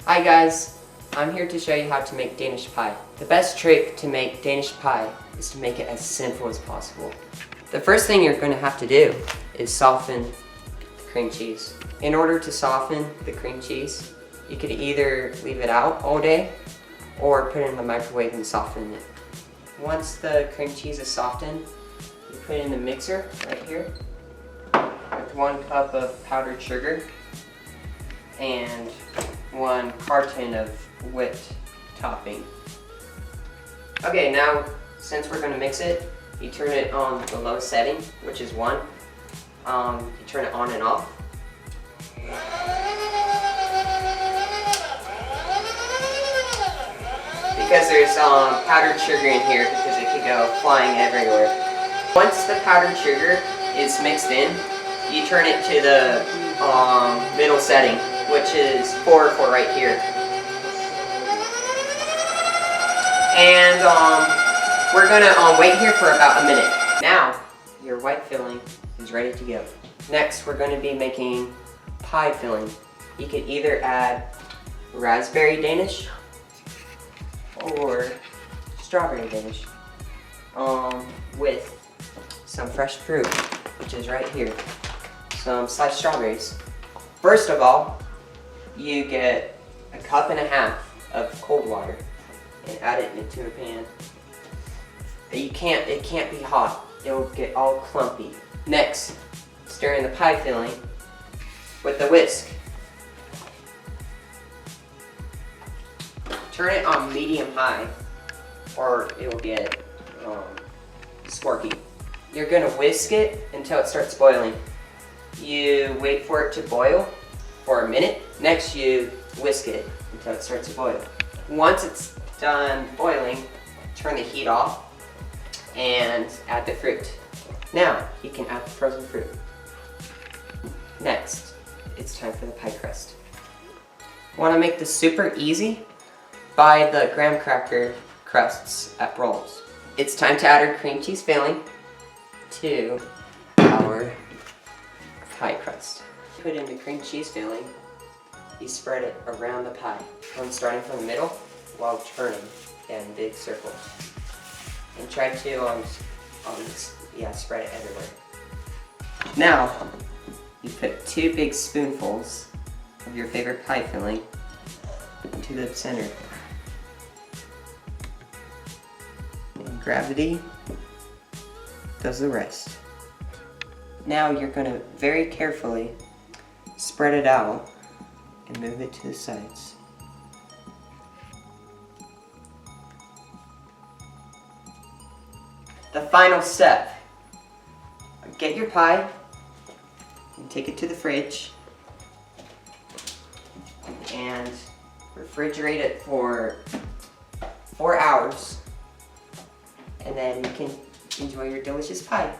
Hi guys, I'm here to show you how to make Danish pie. The best trick to make Danish pie is to make it as simple as possible. The first thing you're going to have to do is soften the cream cheese. In order to soften the cream cheese, you could either leave it out all day or put it in the microwave and soften it. Once the cream cheese is softened, you put it in the mixer right here with 1 cup of powdered sugar and 1 carton of whipped topping. Okay, now since we're going to mix it, you turn it on the low setting, which is 1. You turn it on and off. Because there's powdered sugar in here because it could go flying everywhere. Once the powdered sugar is mixed in, you turn it to the middle setting, which is 4 for right here. And we're gonna wait here for about a minute. Now, your white filling is ready to go. Next, we're gonna be making pie filling. You could either add raspberry Danish or strawberry Danish with some fresh fruit, which is right here. Some sliced strawberries. First of all, you get 1.5 cups of cold water and add it into a pan. It can't be hot. It'll get all clumpy. Next, stir in the pie filling with the whisk. Turn it on medium-high or it will get squirky. You're gonna whisk it until it starts boiling. You wait for it to boil for a minute. Next, you whisk it until it starts to boil. Once it's done boiling, turn the heat off and add the fruit. Now, you can add the frozen fruit. Next, it's time for the pie crust. Want to make this super easy? Buy the graham cracker crusts at Rolls. It's time to add our cream cheese filling to our pie crust. Put in the cream cheese filling. You spread it around the pie. I'm starting from the middle while turning in big circles. And try to spread it everywhere. Now, you put 2 big spoonfuls of your favorite pie filling into the center. And gravity does the rest. Now you're going to very carefully spread it out and move it to the sides. The final step. Get your pie and take it to the fridge and refrigerate it for 4 hours, and then you can enjoy your delicious pie.